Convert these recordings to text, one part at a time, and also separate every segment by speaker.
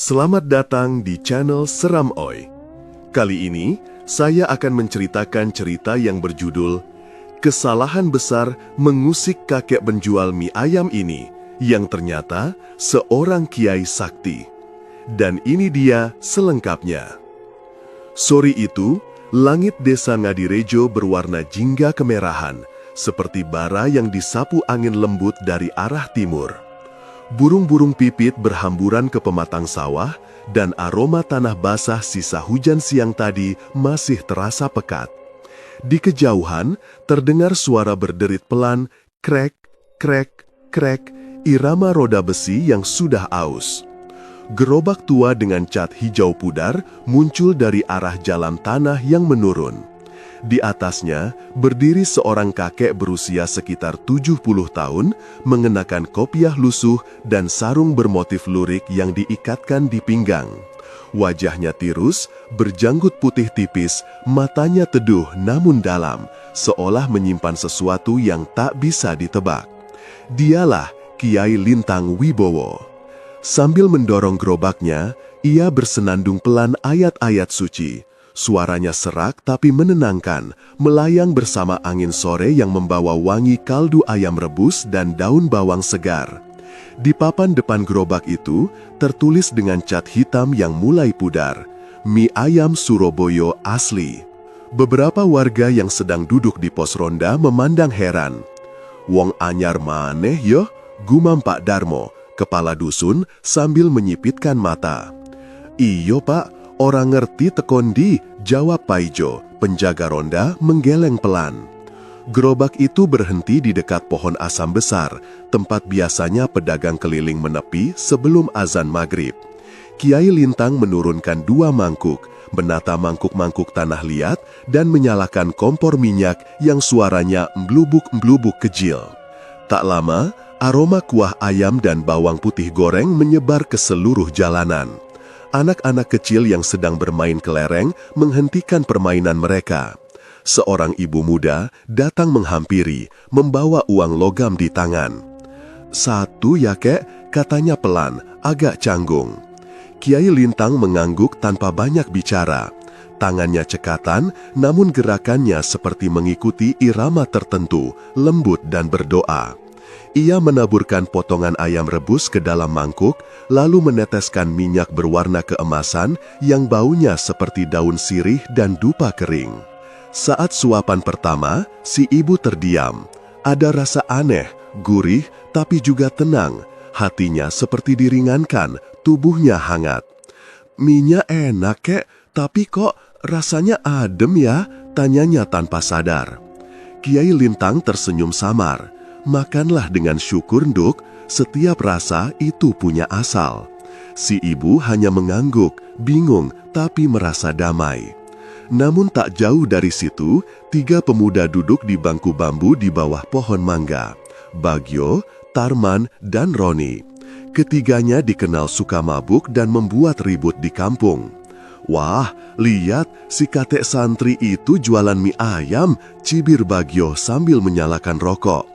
Speaker 1: Selamat datang di channel Seram Oi. Kali ini, saya akan menceritakan cerita yang berjudul Kesalahan Besar Mengusik Kakek Penjual Mie Ayam ini, yang ternyata seorang kiai sakti. Dan ini dia selengkapnya. Sore itu, langit desa Ngadirejo berwarna jingga kemerahan, seperti bara yang disapu angin lembut dari arah timur. Burung-burung pipit berhamburan ke pematang sawah, dan aroma tanah basah sisa hujan siang tadi masih terasa pekat. Di kejauhan, terdengar suara berderit pelan, krek, krek, krek, irama roda besi yang sudah aus. Gerobak tua dengan cat hijau pudar muncul dari arah jalan tanah yang menurun. Di atasnya, berdiri seorang kakek berusia sekitar 70 tahun, mengenakan kopiah lusuh dan sarung bermotif lurik yang diikatkan di pinggang. Wajahnya tirus, berjanggut putih tipis, matanya teduh namun dalam, seolah menyimpan sesuatu yang tak bisa ditebak. Dialah Kiai Lintang Wibowo. Sambil mendorong gerobaknya, ia bersenandung pelan ayat-ayat suci. Suaranya serak tapi menenangkan, melayang bersama angin sore yang membawa wangi kaldu ayam rebus dan daun bawang segar. Di papan depan gerobak itu, tertulis dengan cat hitam yang mulai pudar, "Mie ayam Surabaya asli." Beberapa warga yang sedang duduk di pos ronda memandang heran. "Wong anyar maneh yo?" gumam Pak Darmo, kepala dusun, sambil menyipitkan mata. "Iyo Pak, orang ngerti tekondi," jawab Paijo, penjaga ronda menggeleng pelan. Gerobak itu berhenti di dekat pohon asam besar, tempat biasanya pedagang keliling menepi sebelum azan maghrib. Kiai Lintang menurunkan 2 mangkuk, menata mangkuk-mangkuk tanah liat, dan menyalakan kompor minyak yang suaranya emblubuk-emblubuk kecil. Tak lama, aroma kuah ayam dan bawang putih goreng menyebar ke seluruh jalanan. Anak-anak kecil yang sedang bermain kelereng menghentikan permainan mereka. Seorang ibu muda datang menghampiri, membawa uang logam di tangan. "Satu ya kek," katanya pelan, agak canggung. Kiai Lintang mengangguk tanpa banyak bicara. Tangannya cekatan, namun gerakannya seperti mengikuti irama tertentu, lembut dan berdoa. Ia menaburkan potongan ayam rebus ke dalam mangkuk, lalu meneteskan minyak berwarna keemasan yang baunya seperti daun sirih dan dupa kering. Saat suapan pertama, si ibu terdiam. Ada rasa aneh, gurih, tapi juga tenang. Hatinya seperti diringankan, tubuhnya hangat. "Minyak enak kek, tapi kok rasanya adem ya?" tanyanya tanpa sadar. Kiai Lintang tersenyum samar. "Makanlah dengan syukur, Nduk, setiap rasa itu punya asal." Si ibu hanya mengangguk, bingung, tapi merasa damai. Namun tak jauh dari situ, 3 pemuda duduk di bangku bambu di bawah pohon mangga. Bagio, Tarman, dan Roni. Ketiganya dikenal suka mabuk dan membuat ribut di kampung. "Wah, lihat si kakek santri itu jualan mie ayam," cibir Bagio sambil menyalakan rokok.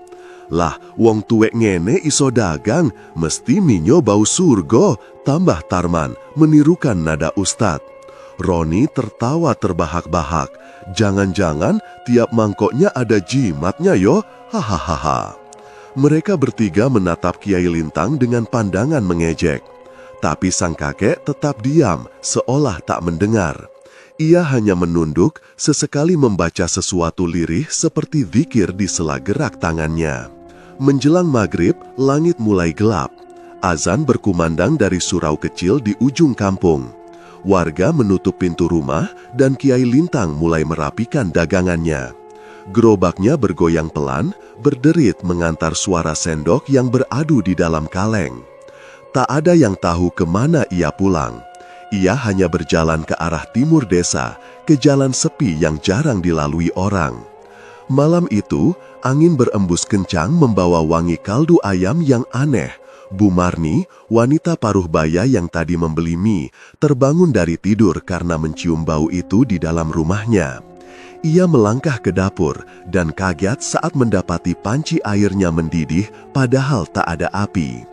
Speaker 1: "Lah, wong tuwek ngene iso dagang, mesti minyo bau surga," tambah Tarman, menirukan nada ustad. Roni tertawa terbahak-bahak. "Jangan-jangan tiap mangkoknya ada jimatnya yo, hahaha." Mereka bertiga menatap Kiai Lintang dengan pandangan mengejek. Tapi sang kakek tetap diam, seolah tak mendengar. Ia hanya menunduk, sesekali membaca sesuatu lirih seperti zikir di sela gerak tangannya. Menjelang maghrib, langit mulai gelap. Azan berkumandang dari surau kecil di ujung kampung. Warga menutup pintu rumah dan Kiai Lintang mulai merapikan dagangannya. Gerobaknya bergoyang pelan, berderit mengantar suara sendok yang beradu di dalam kaleng. Tak ada yang tahu kemana ia pulang. Ia hanya berjalan ke arah timur desa, ke jalan sepi yang jarang dilalui orang. Malam itu, angin berembus kencang membawa wangi kaldu ayam yang aneh. Bu Marni, wanita paruh baya yang tadi membeli mie, terbangun dari tidur karena mencium bau itu di dalam rumahnya. Ia melangkah ke dapur dan kaget saat mendapati panci airnya mendidih padahal tak ada api.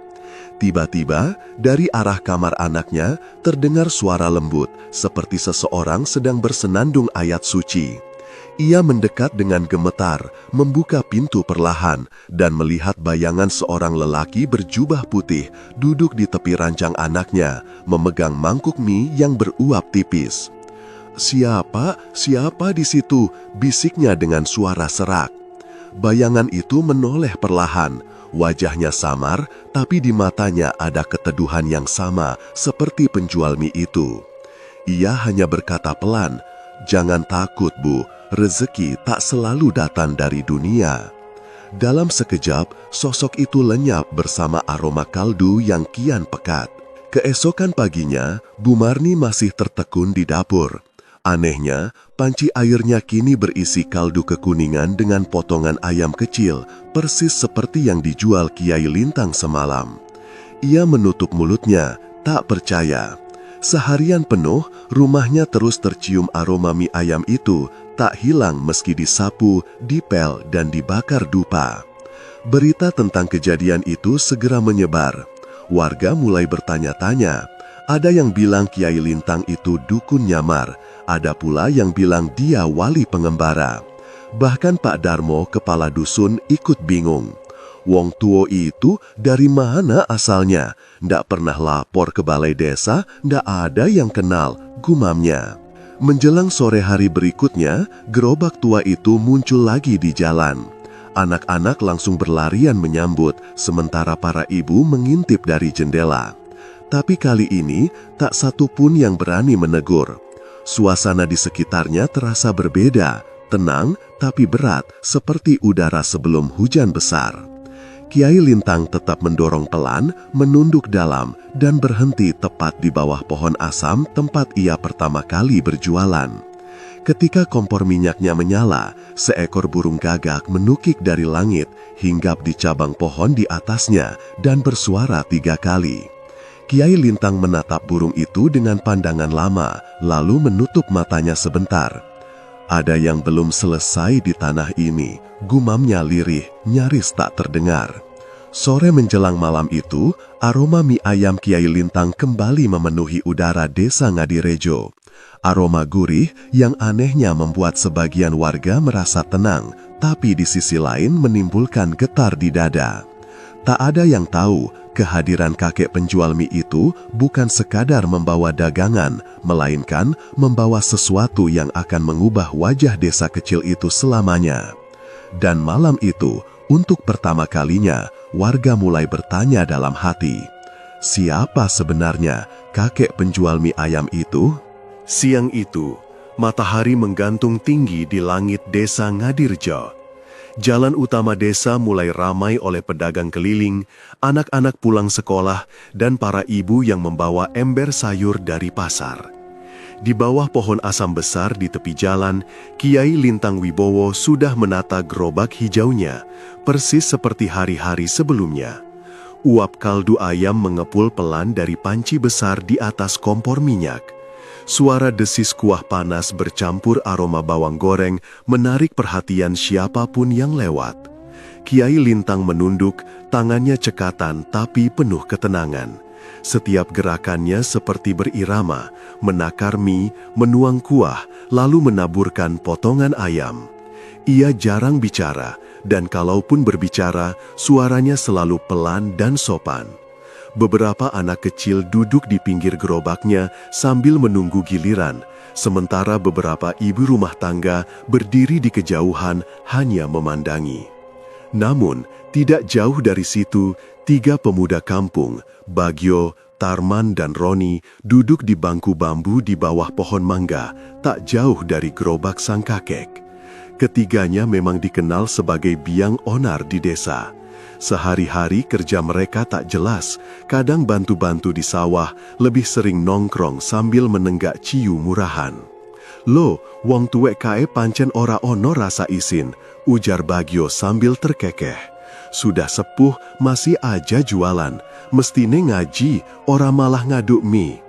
Speaker 1: Tiba-tiba, dari arah kamar anaknya terdengar suara lembut, seperti seseorang sedang bersenandung ayat suci. Ia mendekat dengan gemetar, membuka pintu perlahan, dan melihat bayangan seorang lelaki berjubah putih duduk di tepi ranjang anaknya, memegang mangkuk mie yang beruap tipis. Siapa di situ?" bisiknya dengan suara serak. Bayangan itu menoleh perlahan. Wajahnya samar, tapi di matanya ada keteduhan yang sama seperti penjual mie itu. Ia hanya berkata pelan, "Jangan takut, Bu, rezeki tak selalu datang dari dunia." Dalam sekejap, sosok itu lenyap bersama aroma kaldu yang kian pekat. Keesokan paginya, Bu Marni masih tertekun di dapur. Anehnya, panci airnya kini berisi kaldu kekuningan dengan potongan ayam kecil, persis seperti yang dijual Kiai Lintang semalam. Ia menutup mulutnya, tak percaya. Seharian penuh, rumahnya terus tercium aroma mie ayam itu, tak hilang meski disapu, dipel, dan dibakar dupa. Berita tentang kejadian itu segera menyebar. Warga mulai bertanya-tanya. Ada yang bilang Kiai Lintang itu dukun nyamar, ada pula yang bilang dia wali pengembara. Bahkan Pak Darmo, kepala dusun, ikut bingung. Wong tuo itu dari mana asalnya? Ndak pernah lapor ke balai desa, ndak ada yang kenal, gumamnya. Menjelang sore hari berikutnya, gerobak tua itu muncul lagi di jalan. Anak-anak langsung berlarian menyambut, sementara para ibu mengintip dari jendela. Tapi kali ini, tak satu pun yang berani menegur. Suasana di sekitarnya terasa berbeda, tenang tapi berat, seperti udara sebelum hujan besar. Kiai Lintang tetap mendorong pelan, menunduk dalam, dan berhenti tepat di bawah pohon asam tempat ia pertama kali berjualan. Ketika kompor minyaknya menyala, seekor burung gagak menukik dari langit, hinggap di cabang pohon di atasnya, dan bersuara 3 kali. Kiai Lintang menatap burung itu dengan pandangan lama, lalu menutup matanya sebentar. "Ada yang belum selesai di tanah ini," gumamnya lirih, nyaris tak terdengar. Sore menjelang malam itu, aroma mie ayam Kiai Lintang kembali memenuhi udara desa Ngadirejo. Aroma gurih yang anehnya membuat sebagian warga merasa tenang, tapi di sisi lain menimbulkan getar di dada. Tak ada yang tahu, kehadiran kakek penjual mie itu bukan sekadar membawa dagangan, melainkan membawa sesuatu yang akan mengubah wajah desa kecil itu selamanya. Dan malam itu, untuk pertama kalinya, warga mulai bertanya dalam hati, siapa sebenarnya kakek penjual mie ayam itu? Siang itu, matahari menggantung tinggi di langit desa Ngadirejo. Jalan utama desa mulai ramai oleh pedagang keliling, anak-anak pulang sekolah, dan para ibu yang membawa ember sayur dari pasar. Di bawah pohon asam besar di tepi jalan, Kiai Lintang Wibowo sudah menata gerobak hijaunya, persis seperti hari-hari sebelumnya. Uap kaldu ayam mengepul pelan dari panci besar di atas kompor minyak. Suara desis kuah panas bercampur aroma bawang goreng menarik perhatian siapapun yang lewat. Kiai Lintang menunduk, tangannya cekatan tapi penuh ketenangan. Setiap gerakannya seperti berirama, menakar mie, menuang kuah, lalu menaburkan potongan ayam. Ia jarang bicara, dan kalaupun berbicara, suaranya selalu pelan dan sopan. Beberapa anak kecil duduk di pinggir gerobaknya sambil menunggu giliran, sementara beberapa ibu rumah tangga berdiri di kejauhan hanya memandangi. Namun, tidak jauh dari situ, 3 pemuda kampung, Bagio, Tarman, dan Roni, duduk di bangku bambu di bawah pohon mangga, tak jauh dari gerobak sang kakek. Ketiganya memang dikenal sebagai biang onar di desa. Sehari-hari kerja mereka tak jelas, kadang bantu-bantu di sawah, lebih sering nongkrong sambil menenggak ciu murahan. "Lo, wong tuwek kae pancen ora ono rasa isin," ujar Bagio sambil terkekeh. "Sudah sepuh masih aja jualan, mestine ngaji, ora malah ngaduk mie."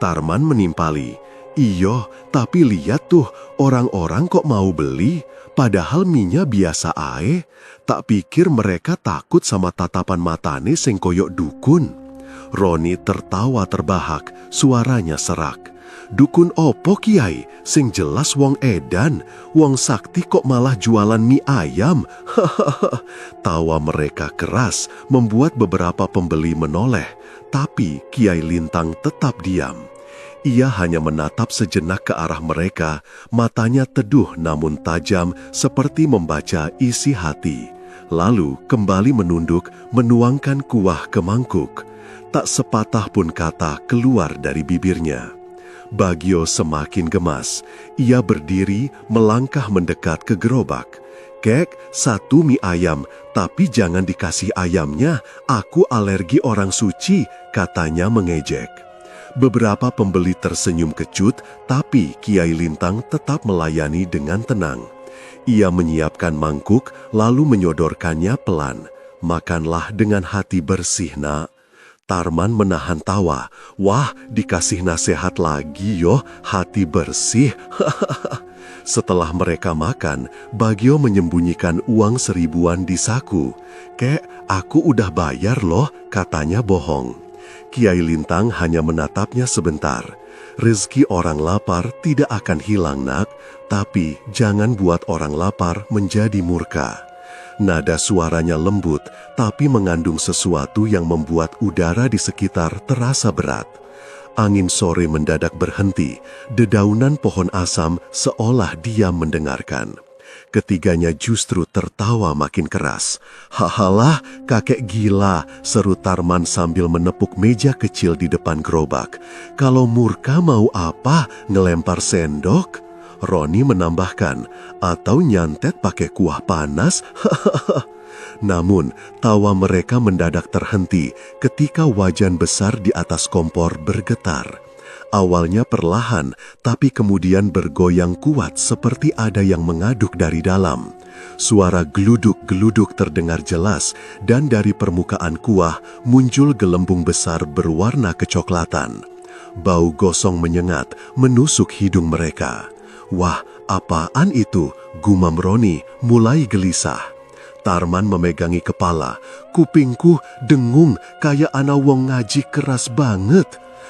Speaker 1: Tarman menimpali, "Iyo, tapi lihat tuh, orang-orang kok mau beli, Padahal minya biasa ae, tak pikir mereka takut sama tatapan matane sing koyok dukun. Roni tertawa terbahak, suaranya serak. Dukun opo kiai, sing jelas wong edan, wong sakti kok malah jualan mie ayam. Hahaha. Tawa mereka keras membuat beberapa pembeli menoleh, tapi Kiai Lintang tetap diam. Ia hanya menatap sejenak ke arah mereka, matanya teduh namun tajam seperti membaca isi hati. Lalu kembali menunduk, menuangkan kuah ke mangkuk. Tak sepatah pun kata keluar dari bibirnya. Bagio semakin gemas. Ia berdiri melangkah mendekat ke gerobak. "Kek, 1 mie ayam, tapi jangan dikasih ayamnya, aku alergi orang suci," katanya mengejek. Beberapa pembeli tersenyum kecut, tapi Kiai Lintang tetap melayani dengan tenang. Ia menyiapkan mangkuk, lalu menyodorkannya pelan. "Makanlah dengan hati bersih, nak." Tarman menahan tawa. "Wah, dikasih nasihat lagi yoh, hati bersih." Setelah mereka makan, Bagio menyembunyikan uang 1000-an di saku. "Kek, aku udah bayar loh," katanya bohong. Kiai Lintang hanya menatapnya sebentar. "Rezeki orang lapar tidak akan hilang, nak, tapi jangan buat orang lapar menjadi murka." Nada suaranya lembut, tapi mengandung sesuatu yang membuat udara di sekitar terasa berat. Angin sore mendadak berhenti, dedaunan pohon asam seolah diam mendengarkan. Ketiganya justru tertawa makin keras. "Hahalah, kakek gila," seru Tarman sambil menepuk meja kecil di depan gerobak. "Kalau murka mau apa? Ngelempar sendok?" Roni menambahkan, "Atau nyantet pakai kuah panas?" Namun, tawa mereka mendadak terhenti ketika wajan besar di atas kompor bergetar. Awalnya perlahan, tapi kemudian bergoyang kuat seperti ada yang mengaduk dari dalam. Suara geluduk-geluduk terdengar jelas, dan dari permukaan kuah muncul gelembung besar berwarna kecoklatan. Bau gosong menyengat, menusuk hidung mereka. "Wah, apaan itu?" gumam Roni, mulai gelisah. Tarman memegangi kepala. "Kupingku dengung, kayak ana wong ngaji keras banget."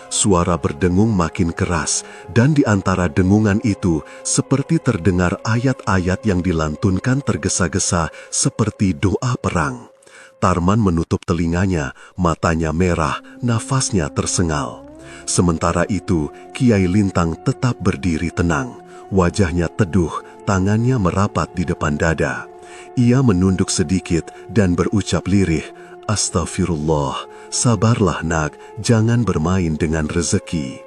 Speaker 1: Suara berdengung makin keras, dan di antara dengungan itu seperti terdengar ayat-ayat yang dilantunkan tergesa-gesa seperti doa perang. Tarman menutup telinganya, matanya merah, nafasnya tersengal. Sementara itu, Kiai Lintang tetap berdiri tenang. Wajahnya teduh, tangannya merapat di depan dada. Ia menunduk sedikit dan berucap lirih, "Astagfirullah, sabarlah nak, jangan bermain dengan rezeki."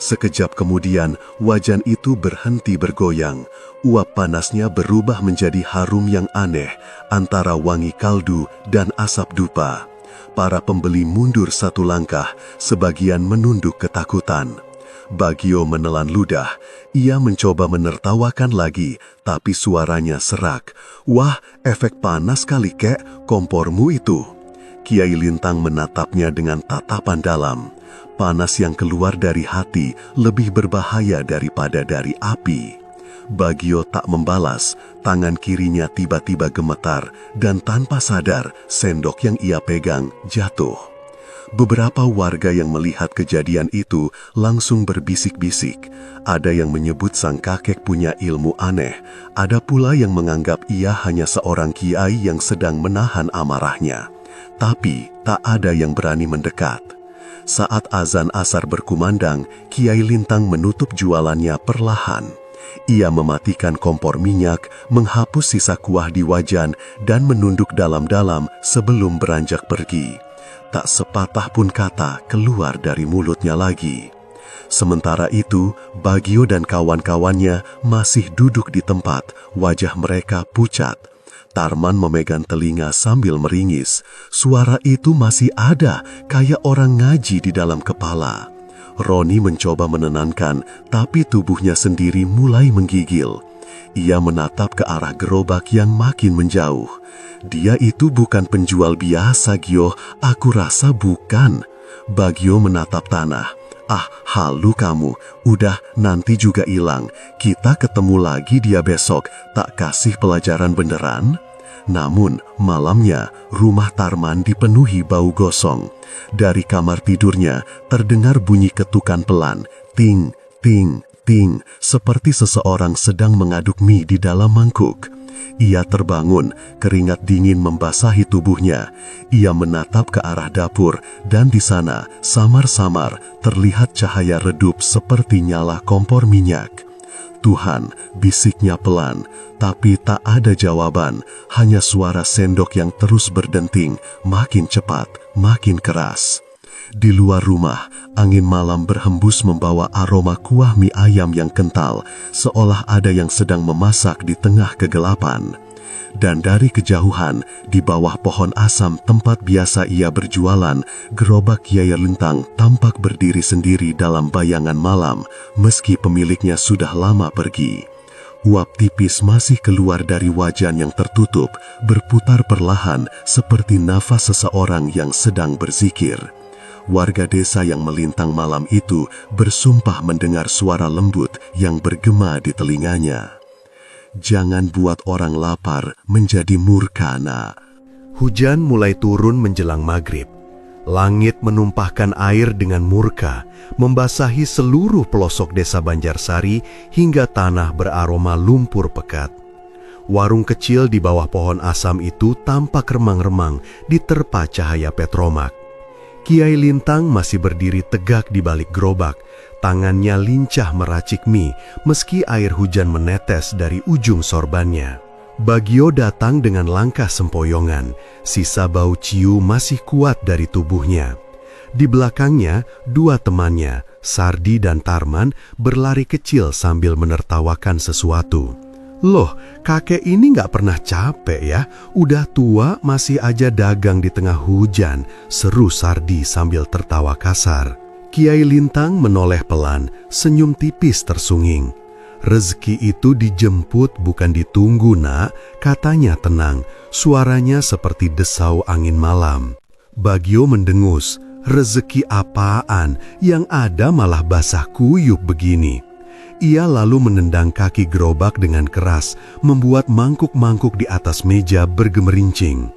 Speaker 1: Sekejap kemudian, wajan itu berhenti bergoyang. Uap panasnya berubah menjadi harum yang aneh, antara wangi kaldu dan asap dupa. Para pembeli mundur 1 langkah, sebagian menunduk ketakutan. Bagio menelan ludah. Ia mencoba menertawakan lagi, tapi suaranya serak. "Wah, efek panas kali kek, kompormu itu." Kiai Lintang menatapnya dengan tatapan dalam. Panas yang keluar dari hati lebih berbahaya daripada dari api. Bagio tak membalas, tangan kirinya tiba-tiba gemetar, dan tanpa sadar, sendok yang ia pegang jatuh. Beberapa warga yang melihat kejadian itu langsung berbisik-bisik. Ada yang menyebut sang kakek punya ilmu aneh. Ada pula yang menganggap ia hanya seorang kiai yang sedang menahan amarahnya. Tapi tak ada yang berani mendekat. Saat azan asar berkumandang, Kiai Lintang menutup jualannya perlahan. Ia mematikan kompor minyak, menghapus sisa kuah di wajan, dan menunduk dalam-dalam sebelum beranjak pergi. Tak sepatah pun kata keluar dari mulutnya lagi. Sementara itu, Bagio dan kawan-kawannya masih duduk di tempat, wajah mereka pucat. Tarman memegang telinga sambil meringis. Suara itu masih ada, kayak orang ngaji di dalam kepala. Roni mencoba menenangkan, tapi tubuhnya sendiri mulai menggigil. Ia menatap ke arah gerobak yang makin menjauh. "Dia itu bukan penjual biasa, Gio. Aku rasa bukan." Bagio menatap tanah. "Ah, halu kamu, udah nanti juga hilang. Kita ketemu lagi dia besok, tak kasih pelajaran beneran?" Namun, malamnya, rumah Tarman dipenuhi bau gosong. Dari kamar tidurnya, terdengar bunyi ketukan pelan, ting, ting, ting, seperti seseorang sedang mengaduk mie di dalam mangkuk. Ia terbangun, keringat dingin membasahi tubuhnya. Ia menatap ke arah dapur, dan di sana, samar-samar, terlihat cahaya redup seperti nyala kompor minyak. "Tuhan," bisiknya pelan, tapi tak ada jawaban, hanya suara sendok yang terus berdenting, makin cepat, makin keras. Di luar rumah, angin malam berhembus membawa aroma kuah mie ayam yang kental, seolah ada yang sedang memasak di tengah kegelapan. Dan dari kejauhan, di bawah pohon asam tempat biasa ia berjualan, gerobak Kiai Lintang tampak berdiri sendiri dalam bayangan malam, meski pemiliknya sudah lama pergi. Uap tipis masih keluar dari wajan yang tertutup, berputar perlahan seperti nafas seseorang yang sedang berzikir. Warga desa yang melintang malam itu bersumpah mendengar suara lembut yang bergema di telinganya. "Jangan buat orang lapar menjadi murka, Nak." Hujan mulai turun menjelang maghrib. Langit menumpahkan air dengan murka, membasahi seluruh pelosok desa Banjarsari hingga tanah beraroma lumpur pekat. Warung kecil di bawah pohon asam itu tampak remang-remang diterpa cahaya petromak. Kiai Lintang masih berdiri tegak di balik gerobak, tangannya lincah meracik mie meski air hujan menetes dari ujung sorbannya. Bagio datang dengan langkah sempoyongan, sisa bau ciu masih kuat dari tubuhnya. Di belakangnya, dua temannya, Sardi dan Tarman, berlari kecil sambil menertawakan sesuatu. "Loh, kakek ini nggak pernah capek ya? Udah tua masih aja dagang di tengah hujan," seru Sardi sambil tertawa kasar. Kiai Lintang menoleh pelan, senyum tipis tersunging. "Rezeki itu dijemput bukan ditunggu, Nak," katanya tenang, suaranya seperti desau angin malam. Bagio mendengus, "Rezeki apaan? Yang ada malah basah kuyup begini." Ia lalu menendang kaki gerobak dengan keras, membuat mangkuk-mangkuk di atas meja bergemerincing.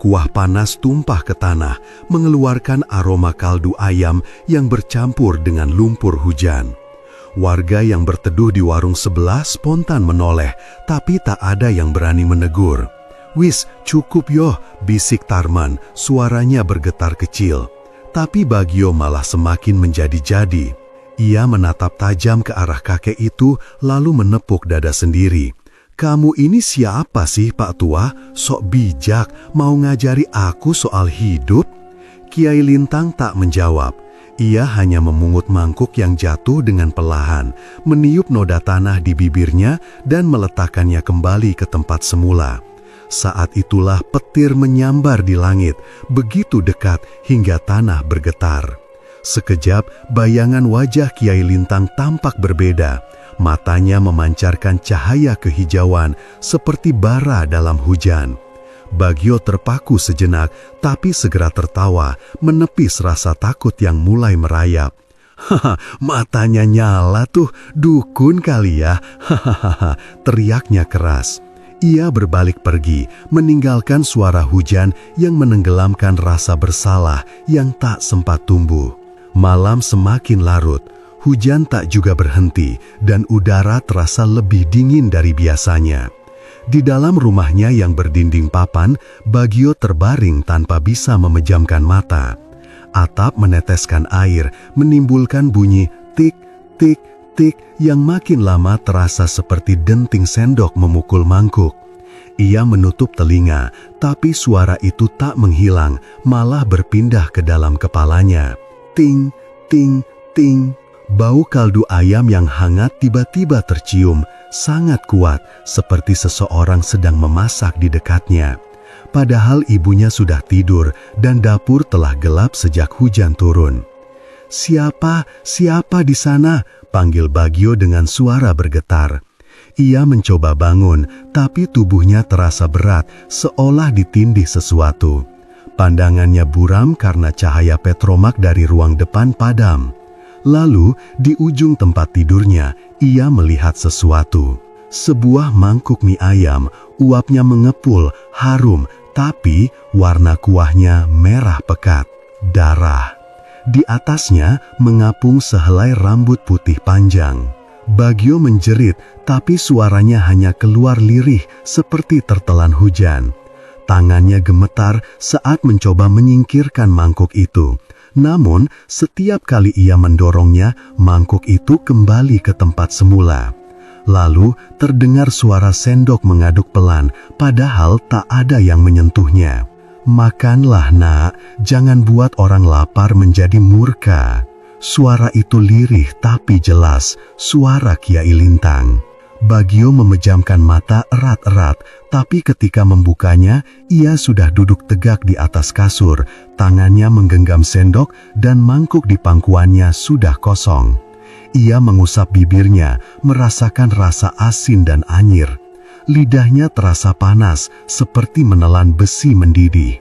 Speaker 1: Kuah panas tumpah ke tanah, mengeluarkan aroma kaldu ayam yang bercampur dengan lumpur hujan. Warga yang berteduh di warung sebelah spontan menoleh, tapi tak ada yang berani menegur. "Wis, cukup yoh," bisik Tarman, suaranya bergetar kecil. Tapi Bagio malah semakin menjadi-jadi. Ia menatap tajam ke arah kakek itu, lalu menepuk dada sendiri. "Kamu ini siapa sih, Pak Tua? Sok bijak, mau ngajari aku soal hidup?" Kiai Lintang tak menjawab. Ia hanya memungut mangkuk yang jatuh dengan perlahan, meniup noda tanah di bibirnya dan meletakkannya kembali ke tempat semula. Saat itulah petir menyambar di langit, begitu dekat hingga tanah bergetar. Sekejap, bayangan wajah Kiai Lintang tampak berbeda. Matanya memancarkan cahaya kehijauan seperti bara dalam hujan. Bagio terpaku sejenak, tapi segera tertawa, menepis rasa takut yang mulai merayap. "Haha, matanya nyala tuh, dukun kali ya," hahaha, teriaknya keras. Ia berbalik pergi, meninggalkan suara hujan yang menenggelamkan rasa bersalah yang tak sempat tumbuh. Malam semakin larut, hujan tak juga berhenti, dan udara terasa lebih dingin dari biasanya. Di dalam rumahnya yang berdinding papan, Bagio terbaring tanpa bisa memejamkan mata. Atap meneteskan air, menimbulkan bunyi tik, tik, tik yang makin lama terasa seperti denting sendok memukul mangkuk. Ia menutup telinga, tapi suara itu tak menghilang, malah berpindah ke dalam kepalanya. Ting, ting, ting. Bau kaldu ayam yang hangat tiba-tiba tercium, sangat kuat, seperti seseorang sedang memasak di dekatnya. Padahal ibunya sudah tidur dan dapur telah gelap sejak hujan turun. "Siapa? Siapa di sana?" panggil Bagio dengan suara bergetar. Ia mencoba bangun, tapi tubuhnya terasa berat, seolah ditindih sesuatu. Pandangannya buram karena cahaya petromak dari ruang depan padam.
Speaker 2: Lalu, di ujung tempat tidurnya, ia melihat sesuatu. Sebuah mangkuk mie ayam, uapnya mengepul, harum, tapi warna kuahnya merah pekat, darah. Di atasnya mengapung sehelai rambut putih panjang. Bagio menjerit, tapi suaranya hanya keluar lirih seperti tertelan hujan. Tangannya gemetar saat mencoba menyingkirkan mangkuk itu. Namun, setiap kali ia mendorongnya, mangkuk itu kembali ke tempat semula. Lalu, terdengar suara sendok mengaduk pelan, padahal tak ada yang menyentuhnya. "Makanlah, nak, jangan buat orang lapar menjadi murka." Suara itu lirih tapi jelas, suara Kiai Lintang. Bagio memejamkan mata erat-erat, tapi ketika membukanya, ia sudah duduk tegak di atas kasur, tangannya menggenggam sendok dan mangkuk di pangkuannya sudah kosong. Ia mengusap bibirnya, merasakan rasa asin dan anyir. Lidahnya terasa panas, seperti menelan besi mendidih.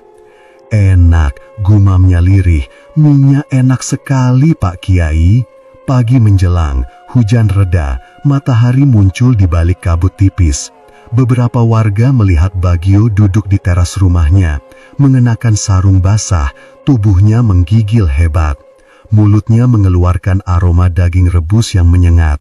Speaker 2: "Enak," gumamnya lirih, "minyak enak sekali, Pak Kiai." Pagi menjelang, hujan reda, matahari muncul di balik kabut tipis. Beberapa warga melihat Bagio duduk di teras rumahnya, mengenakan sarung basah, tubuhnya menggigil hebat. Mulutnya mengeluarkan aroma daging rebus yang menyengat.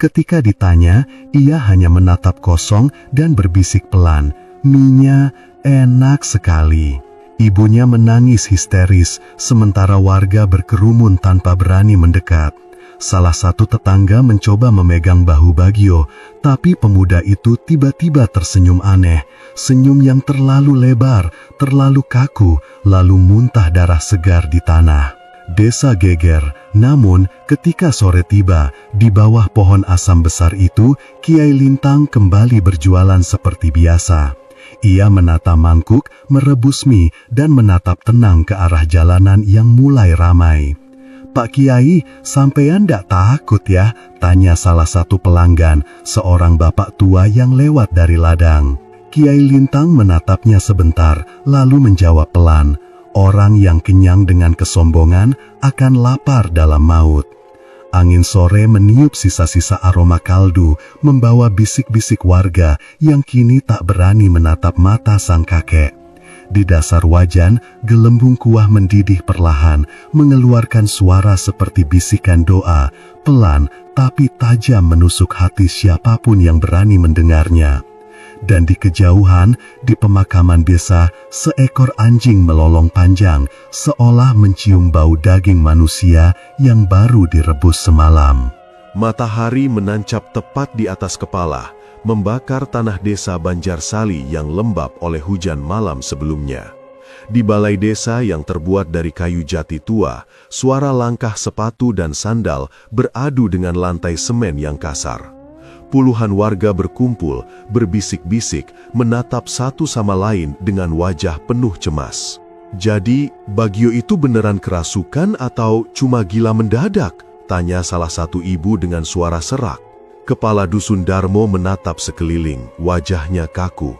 Speaker 2: Ketika ditanya, ia hanya menatap kosong dan berbisik pelan, "Minyak enak sekali." Ibunya menangis histeris, sementara warga berkerumun tanpa berani mendekat. Salah satu tetangga mencoba memegang bahu Bagio, tapi pemuda itu tiba-tiba tersenyum aneh, senyum yang terlalu lebar, terlalu kaku, lalu muntah darah segar di tanah. Desa geger, namun ketika sore tiba, di bawah pohon asam besar itu, Kiai Lintang kembali berjualan seperti biasa. Ia menata mangkuk, merebus mie, dan menatap tenang ke arah jalanan yang mulai ramai. "Pak Kiai, sampean ndak takut ya?" tanya salah satu pelanggan, seorang bapak tua yang lewat dari ladang. Kiai Lintang menatapnya sebentar, lalu menjawab pelan, "Orang yang kenyang dengan kesombongan akan lapar dalam maut." Angin sore meniup sisa-sisa aroma kaldu, membawa bisik-bisik warga yang kini tak berani menatap mata sang kakek. Di dasar wajan, gelembung kuah mendidih perlahan, mengeluarkan suara seperti bisikan doa, pelan tapi tajam menusuk hati siapapun yang berani mendengarnya. Dan di kejauhan, di pemakaman desa, seekor anjing melolong panjang, seolah mencium bau daging manusia yang baru direbus semalam.
Speaker 1: Matahari menancap tepat di atas kepala, membakar tanah desa Banjarsali yang lembab oleh hujan malam sebelumnya. Di balai desa yang terbuat dari kayu jati tua, suara langkah sepatu dan sandal beradu dengan lantai semen yang kasar. Puluhan warga berkumpul, berbisik-bisik, menatap satu sama lain dengan wajah penuh cemas. "Jadi, Bagio itu beneran kerasukan atau cuma gila mendadak?" tanya salah satu ibu dengan suara serak. Kepala dusun Darmo menatap sekeliling, wajahnya kaku.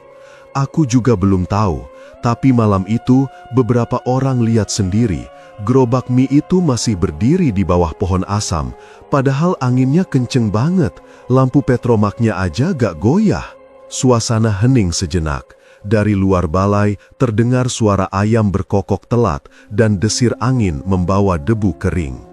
Speaker 1: "Aku juga belum tahu, tapi malam itu beberapa orang lihat sendiri, gerobak mie itu masih berdiri di bawah pohon asam, padahal anginnya kenceng banget, lampu petromaknya aja gak goyah." Suasana hening sejenak. Dari luar balai terdengar suara ayam berkokok telat dan desir angin membawa debu kering.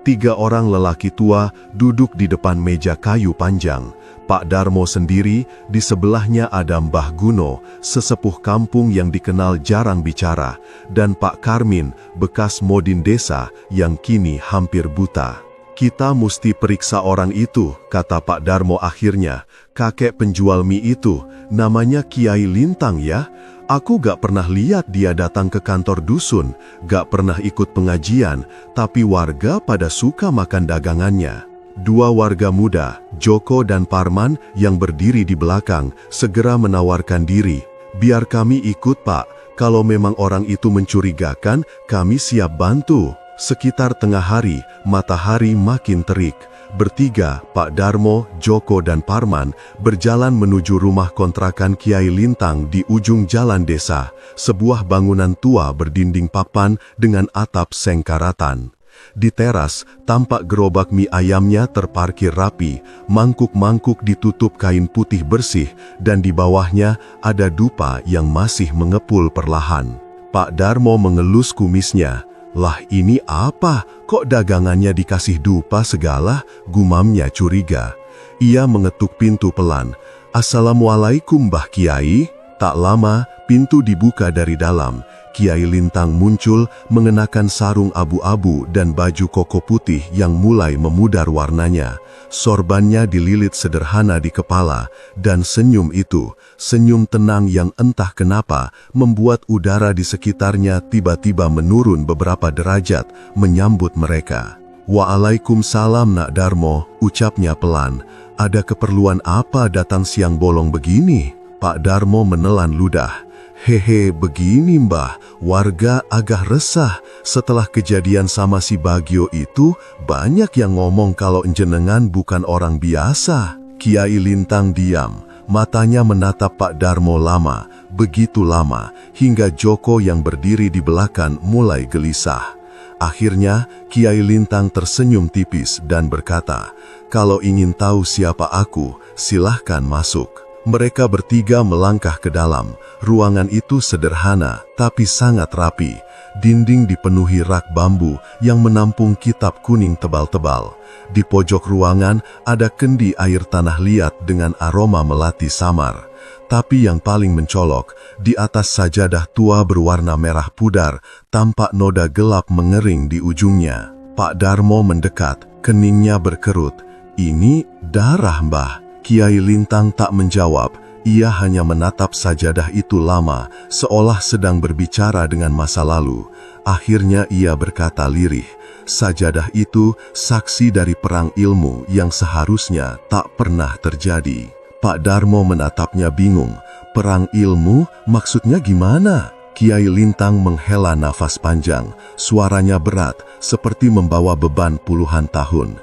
Speaker 1: 3 orang lelaki tua duduk di depan meja kayu panjang. Pak Darmo sendiri, di sebelahnya ada Mbah Guno, sesepuh kampung yang dikenal jarang bicara, dan Pak Karmin, bekas modin desa yang kini hampir buta. "Kita mesti periksa orang itu," kata Pak Darmo akhirnya. "Kakek penjual mie itu, namanya Kiai Lintang ya? Aku gak pernah lihat dia datang ke kantor dusun, gak pernah ikut pengajian, tapi warga pada suka makan dagangannya." 2 warga muda, Joko dan Parman, yang berdiri di belakang, segera menawarkan diri. "Biar kami ikut, Pak. Kalau memang orang itu mencurigakan, kami siap bantu." Sekitar tengah hari, matahari makin terik. Bertiga, Pak Darmo, Joko dan Parman, berjalan menuju rumah kontrakan Kiai Lintang di ujung jalan desa, sebuah bangunan tua berdinding papan dengan atap sengkaratan. Di teras, tampak gerobak mie ayamnya terparkir rapi, mangkuk-mangkuk ditutup kain putih bersih, dan di bawahnya ada dupa yang masih mengepul perlahan. Pak Darmo mengelus kumisnya. "Lah ini apa? Kok dagangannya dikasih dupa segala?" gumamnya curiga. Ia mengetuk pintu pelan. "Assalamualaikum, Mbah Kiai." Tak lama, pintu dibuka dari dalam. Kiai Lintang muncul mengenakan sarung abu-abu dan baju koko putih yang mulai memudar warnanya. Sorbannya dililit sederhana di kepala, dan senyum itu, senyum tenang yang entah kenapa, membuat udara di sekitarnya tiba-tiba menurun beberapa derajat menyambut mereka. "Waalaikumsalam, Nak Darmo," ucapnya pelan. "Ada keperluan apa datang siang bolong begini?" Pak Darmo menelan ludah. "Hehe, begini Mbah, warga agak resah. Setelah kejadian sama si Bagio itu, banyak yang ngomong kalau jenengan bukan orang biasa." Kiai Lintang diam, matanya menatap Pak Darmo lama, begitu lama, hingga Joko yang berdiri di belakang mulai gelisah. Akhirnya, Kiai Lintang tersenyum tipis dan berkata, "Kalau ingin tahu siapa aku, silahkan masuk." Mereka bertiga melangkah ke dalam. Ruangan itu sederhana, tapi sangat rapi. Dinding dipenuhi rak bambu yang menampung kitab kuning tebal-tebal. Di pojok ruangan ada kendi air tanah liat dengan aroma melati samar. Tapi yang paling mencolok, di atas sajadah tua berwarna merah pudar, tampak noda gelap mengering di ujungnya. Pak Darmo mendekat, keningnya berkerut. "Ini darah, Mbah." Kiai Lintang tak menjawab, ia hanya menatap sajadah itu lama, seolah sedang berbicara dengan masa lalu. Akhirnya ia berkata lirih, sajadah itu saksi dari perang ilmu yang seharusnya tak pernah terjadi. Pak Darmo menatapnya bingung. "Perang ilmu? Maksudnya gimana?" Kiai Lintang menghela nafas panjang, suaranya berat, seperti membawa beban puluhan tahun.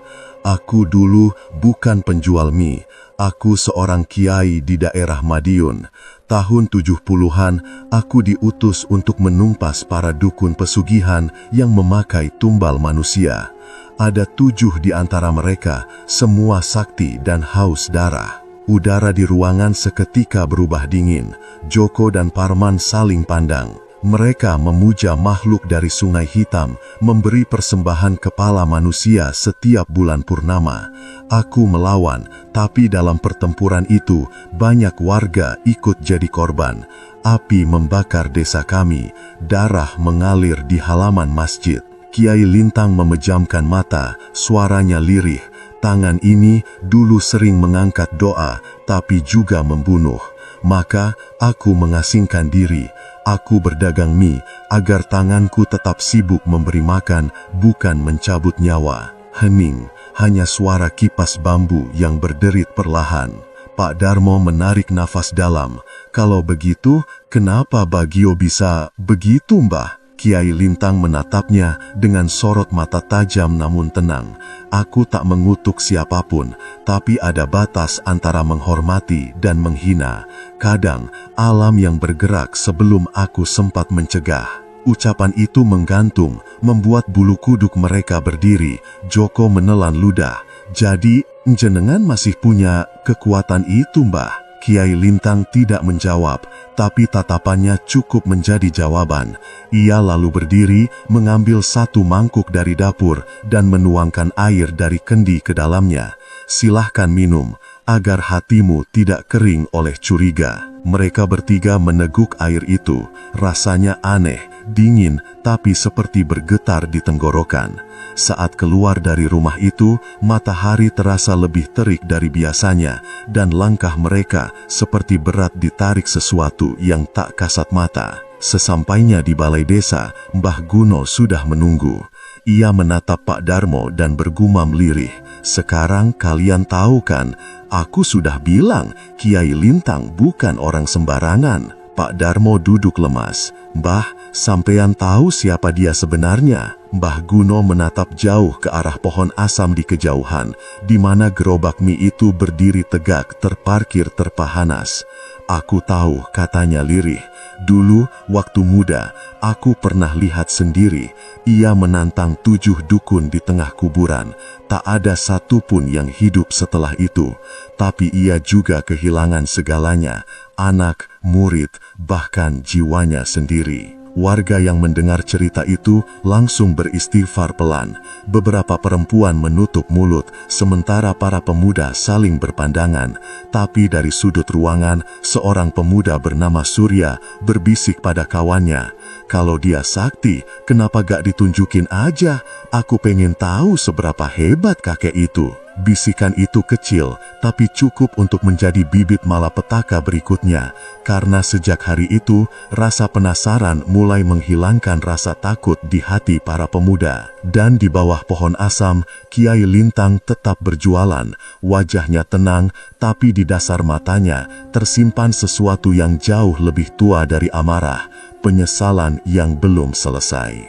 Speaker 1: "Aku dulu bukan penjual mie. Aku seorang kiai di daerah Madiun. Tahun 70-an, aku diutus untuk menumpas para dukun pesugihan yang memakai tumbal manusia. Ada 7 di antara mereka, semua sakti dan haus darah." Udara di ruangan seketika berubah dingin. Joko dan Parman saling pandang. Mereka memuja makhluk dari Sungai Hitam, memberi persembahan kepala manusia setiap bulan purnama. Aku melawan, tapi dalam pertempuran itu banyak warga ikut jadi korban. Api membakar desa kami, darah mengalir di halaman masjid. Kiai Lintang memejamkan mata, suaranya lirih. "Tangan ini dulu sering mengangkat doa, tapi juga membunuh. Maka aku mengasingkan diri. Aku berdagang mie agar tanganku tetap sibuk memberi makan, bukan mencabut nyawa." Hening, hanya suara kipas bambu yang berderit perlahan. Pak Darmo menarik nafas dalam. "Kalau begitu, kenapa Bagio bisa begitu, Mbah?" Kiai Lintang menatapnya dengan sorot mata tajam namun tenang. "Aku tak mengutuk siapapun, tapi ada batas antara menghormati dan menghina. Kadang, alam yang bergerak sebelum aku sempat mencegah." Ucapan itu menggantung, membuat bulu kuduk mereka berdiri. Joko menelan ludah. "Jadi, jenengan masih punya kekuatan itu, Mbah?" Kiai Lintang tidak menjawab, tapi tatapannya cukup menjadi jawaban. Ia lalu berdiri, mengambil satu mangkuk dari dapur, dan menuangkan air dari kendi ke dalamnya. "Silahkan minum, agar hatimu tidak kering oleh curiga." Mereka bertiga meneguk air itu. Rasanya aneh, dingin, tapi seperti bergetar di tenggorokan. Saat keluar dari rumah itu, matahari terasa lebih terik dari biasanya, dan langkah mereka seperti berat ditarik sesuatu yang tak kasat mata. Sesampainya di balai desa, Mbah Guno sudah menunggu. Ia menatap Pak Darmo dan bergumam lirih, "Sekarang kalian tahu kan, aku sudah bilang Kiai Lintang bukan orang sembarangan." Pak Darmo duduk lemas. "Mbah, sampean tahu siapa dia sebenarnya?"
Speaker 3: Mbah Guno menatap jauh ke arah pohon asam di kejauhan, di mana gerobak mie itu berdiri tegak terparkir terpahanas. Aku tahu, katanya lirih. Dulu, waktu muda, aku pernah lihat sendiri. Ia menantang 7 dukun di tengah kuburan. Tak ada satupun yang hidup setelah itu. Tapi ia juga kehilangan segalanya. Anak, murid, bahkan jiwanya sendiri. Warga yang mendengar cerita itu langsung beristighfar pelan. Beberapa perempuan menutup mulut, sementara para pemuda saling berpandangan. Tapi dari sudut ruangan, seorang pemuda bernama Surya berbisik pada kawannya, "Kalau dia sakti, kenapa gak ditunjukin aja? Aku pengen tahu seberapa hebat kakek itu." Bisikan itu kecil, tapi cukup untuk menjadi bibit malapetaka berikutnya. Karena sejak hari itu, rasa penasaran mulai menghilangkan rasa takut di hati para pemuda. Dan di bawah pohon asam, Kiai Lintang tetap berjualan. Wajahnya tenang, tapi di dasar matanya tersimpan sesuatu yang jauh lebih tua dari amarah. Penyesalan yang belum selesai.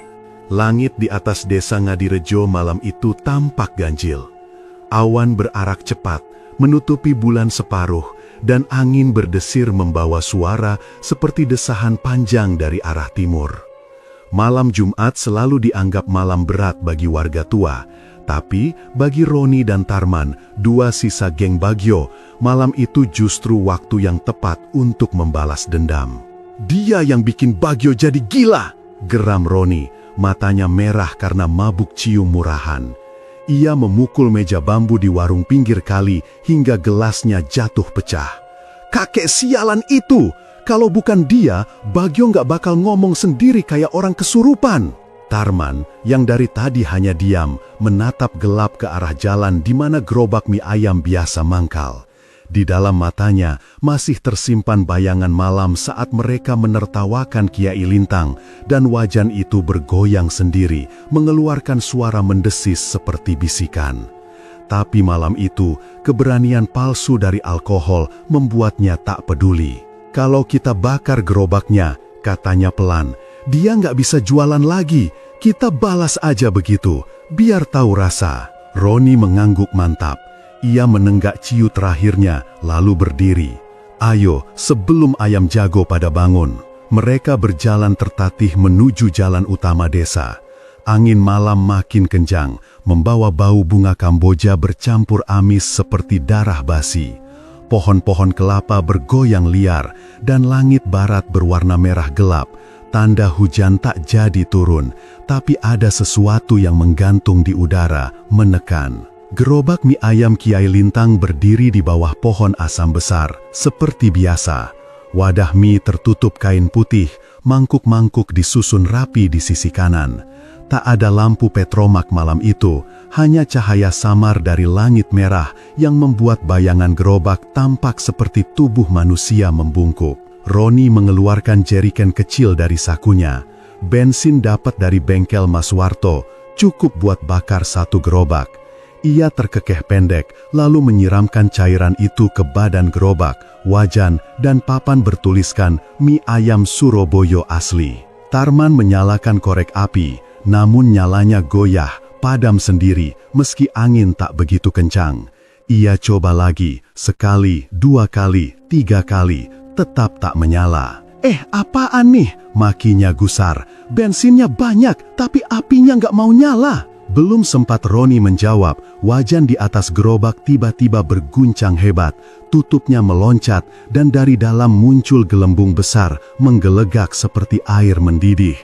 Speaker 2: Langit di atas desa Ngadirejo malam itu tampak ganjil. Awan berarak cepat, menutupi bulan separuh, dan angin berdesir membawa suara seperti desahan panjang dari arah timur. Malam Jumat selalu dianggap malam berat bagi warga tua, tapi bagi Roni dan Tarman, 2 sisa geng Bagyo, malam itu justru waktu yang tepat untuk membalas dendam. "Dia yang bikin Bagyo jadi gila!" geram Roni, matanya merah karena mabuk cium murahan. Ia memukul meja bambu di warung pinggir kali hingga gelasnya jatuh pecah. "Kakek sialan itu! Kalau bukan dia, Bagyo nggak bakal ngomong sendiri kayak orang kesurupan." Tarman, yang dari tadi hanya diam, menatap gelap ke arah jalan di mana gerobak mie ayam biasa mangkal. Di dalam matanya masih tersimpan bayangan malam saat mereka menertawakan Kiai Lintang, dan wajan itu bergoyang sendiri, mengeluarkan suara mendesis seperti bisikan. Tapi malam itu, keberanian palsu dari alkohol membuatnya tak peduli. "Kalau kita bakar gerobaknya," katanya pelan, "dia nggak bisa jualan lagi. Kita balas aja begitu, biar tahu rasa." Roni mengangguk mantap. Ia menenggak ciu terakhirnya, lalu berdiri. "Ayo, sebelum ayam jago pada bangun." Mereka berjalan tertatih menuju jalan utama desa. Angin malam makin kencang, membawa bau bunga Kamboja bercampur amis seperti darah basi. Pohon-pohon kelapa bergoyang liar, dan langit barat berwarna merah gelap. Tanda hujan tak jadi turun, tapi ada sesuatu yang menggantung di udara, menekan. Gerobak mie ayam Kiai Lintang berdiri di bawah pohon asam besar, seperti biasa. Wadah mie tertutup kain putih, mangkuk-mangkuk disusun rapi di sisi kanan. Tak ada lampu petromak malam itu, hanya cahaya samar dari langit merah yang membuat bayangan gerobak tampak seperti tubuh manusia membungkuk. Roni mengeluarkan jeriken kecil dari sakunya. Bensin dapat dari bengkel Mas Warto, cukup buat bakar 1 gerobak. Ia terkekeh pendek, lalu menyiramkan cairan itu ke badan gerobak, wajan, dan papan bertuliskan "Mie ayam Surabaya asli". Tarman menyalakan korek api, namun nyalanya goyah, padam sendiri, meski angin tak begitu kencang. Ia coba lagi, 1, 2 kali, 3 kali, tetap tak menyala. Apaan nih?" makinya gusar. "Bensinnya banyak, tapi apinya nggak mau nyala." Belum sempat Roni menjawab, wajan di atas gerobak tiba-tiba berguncang hebat, tutupnya meloncat, dan dari dalam muncul gelembung besar, menggelegak seperti air mendidih.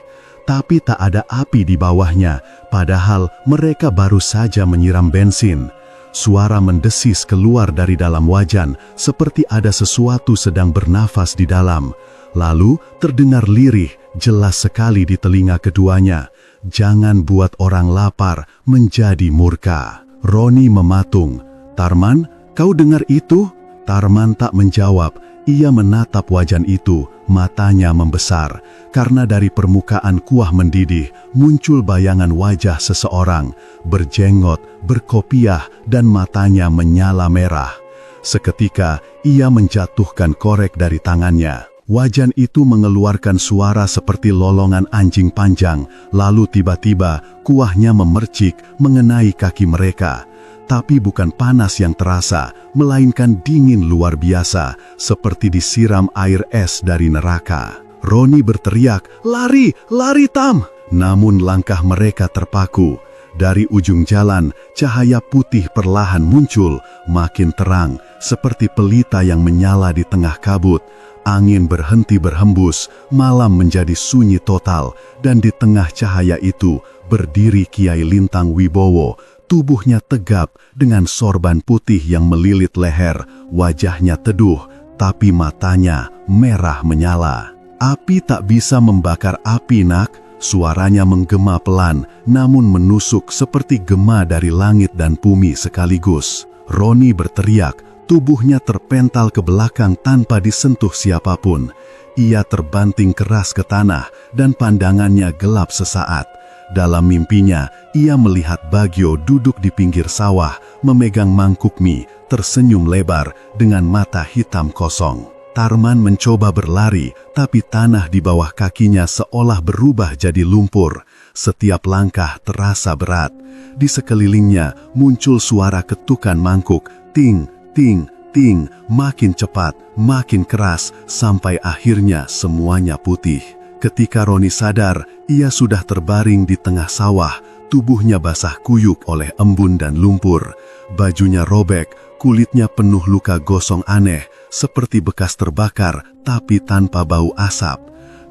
Speaker 2: Tapi tak ada api di bawahnya, padahal mereka baru saja menyiram bensin. Suara mendesis keluar dari dalam wajan, seperti ada sesuatu sedang bernafas di dalam. Lalu terdengar lirih, jelas sekali di telinga keduanya. "Jangan buat orang lapar menjadi murka." Roni mematung. "Tarman, kau dengar itu?" Tarman tak menjawab. Ia menatap wajan itu, matanya membesar. Karena dari permukaan kuah mendidih, muncul bayangan wajah seseorang, berjenggot, berkopiah, dan matanya menyala merah. Seketika, ia menjatuhkan korek dari tangannya. Wajan itu mengeluarkan suara seperti lolongan anjing panjang, lalu tiba-tiba kuahnya memercik mengenai kaki mereka. Tapi bukan panas yang terasa, melainkan dingin luar biasa, seperti disiram air es dari neraka. Roni berteriak, "Lari, lari Tam!" Namun langkah mereka terpaku. Dari ujung jalan, cahaya putih perlahan muncul, makin terang, seperti pelita yang menyala di tengah kabut. Angin berhenti berhembus, malam menjadi sunyi total, dan di tengah cahaya itu berdiri Kiai Lintang Wibowo, tubuhnya tegap dengan sorban putih yang melilit leher, wajahnya teduh, tapi matanya merah menyala. "Api tak bisa membakar api, Nak," suaranya menggema pelan, namun menusuk seperti gema dari langit dan bumi sekaligus. Roni berteriak, tubuhnya terpental ke belakang tanpa disentuh siapapun. Ia terbanting keras ke tanah dan pandangannya gelap sesaat. Dalam mimpinya, ia melihat Bagio duduk di pinggir sawah, memegang mangkuk mie, tersenyum lebar dengan mata hitam kosong. Tarman mencoba berlari, tapi tanah di bawah kakinya seolah berubah jadi lumpur. Setiap langkah terasa berat. Di sekelilingnya muncul suara ketukan mangkuk, ting, ting, ting, makin cepat, makin keras, sampai akhirnya semuanya putih. Ketika Roni sadar, ia sudah terbaring di tengah sawah, tubuhnya basah kuyup oleh embun dan lumpur. Bajunya robek, kulitnya penuh luka gosong aneh, seperti bekas terbakar, tapi tanpa bau asap.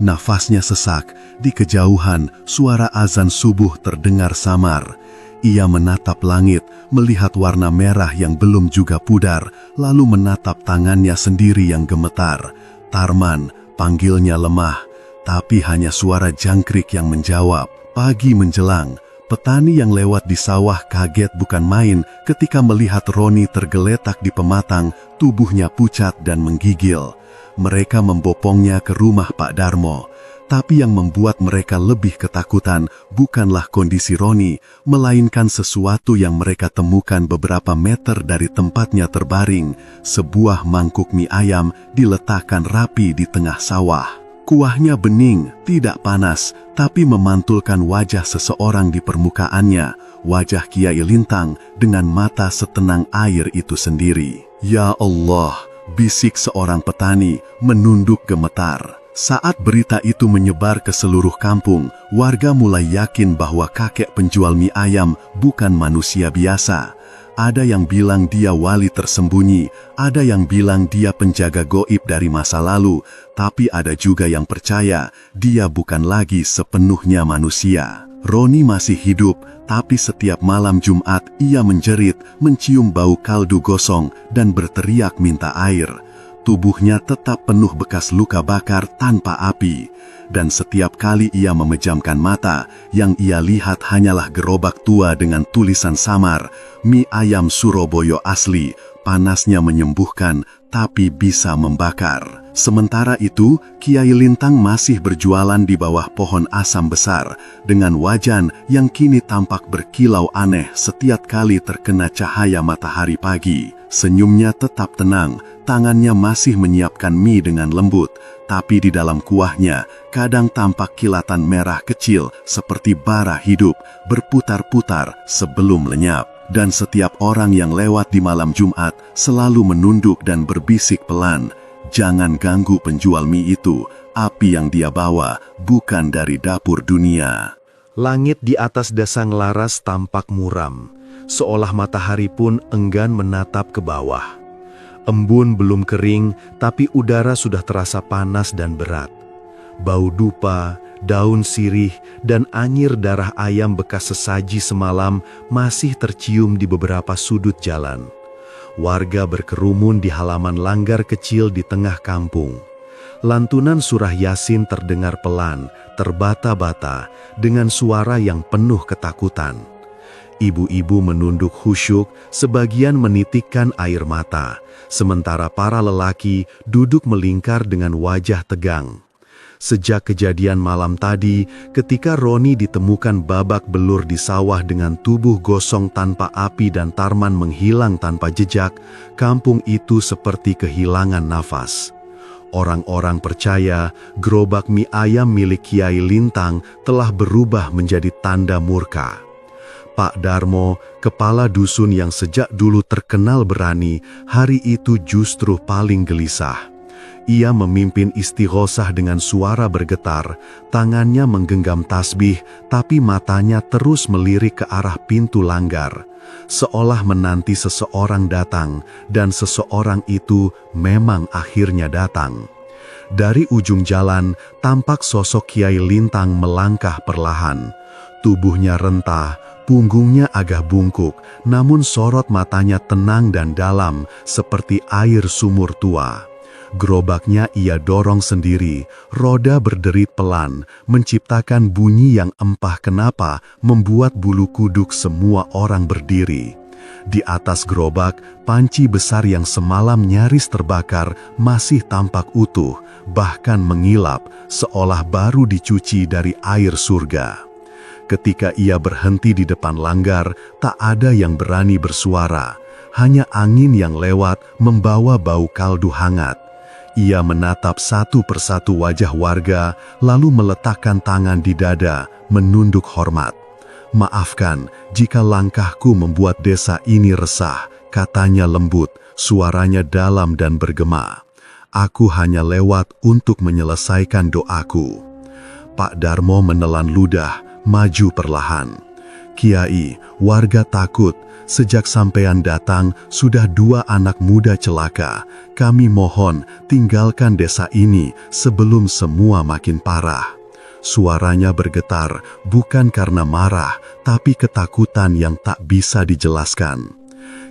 Speaker 2: Nafasnya sesak, di kejauhan suara azan subuh terdengar samar. Ia menatap langit, melihat warna merah yang belum juga pudar, lalu menatap tangannya sendiri yang gemetar. "Tarman," panggilnya lemah, tapi hanya suara jangkrik yang menjawab. Pagi menjelang, petani yang lewat di sawah kaget bukan main ketika melihat Roni tergeletak di pematang, tubuhnya pucat dan menggigil. Mereka membopongnya ke rumah Pak Darmo. Tapi yang membuat mereka lebih ketakutan bukanlah kondisi Roni, melainkan sesuatu yang mereka temukan beberapa meter dari tempatnya terbaring. Sebuah mangkuk mie ayam diletakkan rapi di tengah sawah. Kuahnya bening, tidak panas, tapi memantulkan wajah seseorang di permukaannya, wajah Kiai Lintang dengan mata setenang air itu sendiri. "Ya Allah," bisik seorang petani, menunduk gemetar. Saat berita itu menyebar ke seluruh kampung, warga mulai yakin bahwa kakek penjual mie ayam bukan manusia biasa. Ada yang bilang dia wali tersembunyi, ada yang bilang dia penjaga goib dari masa lalu, tapi ada juga yang percaya dia bukan lagi sepenuhnya manusia. Roni masih hidup, tapi setiap malam Jumat ia menjerit, mencium bau kaldu gosong, dan berteriak minta air. Tubuhnya tetap penuh bekas luka bakar tanpa api. Dan setiap kali ia memejamkan mata, yang ia lihat hanyalah gerobak tua dengan tulisan samar, "Mie ayam Surabaya asli, panasnya menyembuhkan, tapi bisa membakar." Sementara itu, Kiai Lintang masih berjualan di bawah pohon asam besar, dengan wajan yang kini tampak berkilau aneh setiap kali terkena cahaya matahari pagi. Senyumnya tetap tenang, tangannya masih menyiapkan mie dengan lembut, tapi di dalam kuahnya kadang tampak kilatan merah kecil seperti bara hidup berputar-putar sebelum lenyap. Dan setiap orang yang lewat di malam Jumat selalu menunduk dan berbisik pelan, "Jangan ganggu penjual mie itu, api yang dia bawa bukan dari dapur dunia."
Speaker 4: Langit di atas dasang laras tampak muram, seolah matahari pun enggan menatap ke bawah. Embun belum kering, tapi udara sudah terasa panas dan berat. Bau dupa, daun sirih, dan anyir darah ayam bekas sesaji semalam masih tercium di beberapa sudut jalan. Warga berkerumun di halaman langgar kecil di tengah kampung. Lantunan surah Yasin terdengar pelan, terbata-bata, dengan suara yang penuh ketakutan. Ibu-ibu menunduk khusyuk, sebagian menitikkan air mata, sementara para lelaki duduk melingkar dengan wajah tegang. Sejak kejadian malam tadi, ketika Roni ditemukan babak belur di sawah dengan tubuh gosong tanpa api dan Tarman menghilang tanpa jejak, kampung itu seperti kehilangan nafas. orang-orang percaya gerobak mie ayam milik Kiai Lintang telah berubah menjadi tanda murka. Pak Darmo, kepala dusun yang sejak dulu terkenal berani, hari itu justru paling gelisah. Ia memimpin istighosah dengan suara bergetar, tangannya menggenggam tasbih, tapi matanya terus melirik ke arah pintu langgar, seolah menanti seseorang datang, dan seseorang itu memang akhirnya datang. Dari ujung jalan, tampak sosok Kiai Lintang melangkah perlahan. Tubuhnya rentah, punggungnya agak bungkuk, namun sorot matanya tenang dan dalam, seperti air sumur tua. Gerobaknya ia dorong sendiri, roda berderit pelan, menciptakan bunyi yang entah kenapa membuat bulu kuduk semua orang berdiri. Di atas gerobak, panci besar yang semalam nyaris terbakar masih tampak utuh, bahkan mengilap, seolah baru dicuci dari air surga. Ketika ia berhenti di depan langgar, tak ada yang berani bersuara, hanya angin yang lewat membawa bau kaldu hangat. Ia menatap satu persatu wajah warga, lalu meletakkan tangan di dada, menunduk hormat. "Maafkan jika langkahku membuat desa ini resah," katanya lembut, suaranya dalam dan bergema. "Aku hanya lewat untuk menyelesaikan doaku." Pak Darmo menelan ludah, maju perlahan. "Kiai, warga takut. Sejak sampean datang, sudah 2 anak muda celaka. Kami mohon, tinggalkan desa ini sebelum semua makin parah." Suaranya bergetar, bukan karena marah, tapi ketakutan yang tak bisa dijelaskan.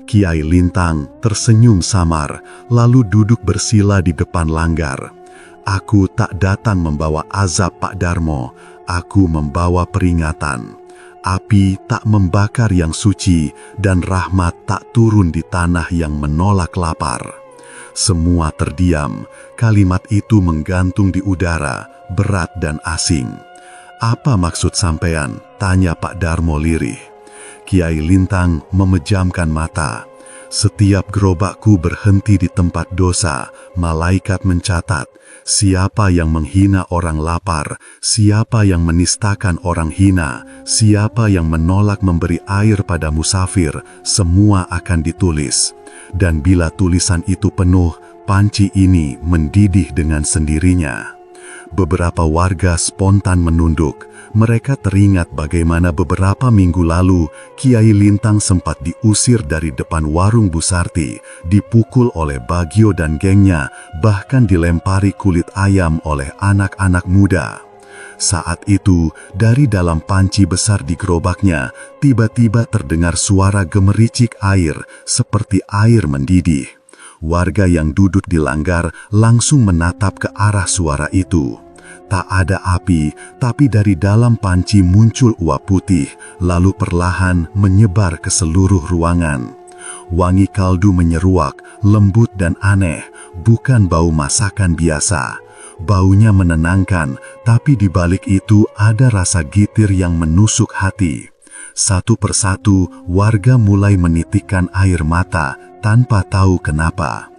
Speaker 4: Kiai Lintang tersenyum samar, lalu duduk bersila di depan langgar. "Aku tak datang membawa azab, Pak Darmo. Aku membawa peringatan. Api tak membakar yang suci, dan rahmat tak turun di tanah yang menolak lapar." Semua terdiam, kalimat itu menggantung di udara, berat dan asing. "Apa maksud sampean?" tanya Pak Darmo lirih. Kiai Lintang memejamkan mata. "Setiap gerobakku berhenti di tempat dosa, malaikat mencatat. Siapa yang menghina orang lapar, siapa yang menistakan orang hina, siapa yang menolak memberi air pada musafir, semua akan ditulis. Dan bila tulisan itu penuh, panci ini mendidih dengan sendirinya." Beberapa warga spontan menunduk. Mereka teringat bagaimana beberapa minggu lalu Kiai Lintang sempat diusir dari depan warung Bu Sarti, dipukul oleh Bagio dan gengnya, bahkan dilempari kulit ayam oleh anak-anak muda. Saat itu, dari dalam panci besar di gerobaknya, tiba-tiba terdengar suara gemericik air, seperti air mendidih. Warga yang duduk di langgar langsung menatap ke arah suara itu. Tak ada api, tapi dari dalam panci muncul uap putih, lalu perlahan menyebar ke seluruh ruangan. Wangi kaldu menyeruak, lembut dan aneh, bukan bau masakan biasa. Baunya menenangkan, tapi di balik itu ada rasa gitir yang menusuk hati. Satu persatu, warga mulai menitikkan air mata tanpa tahu kenapa.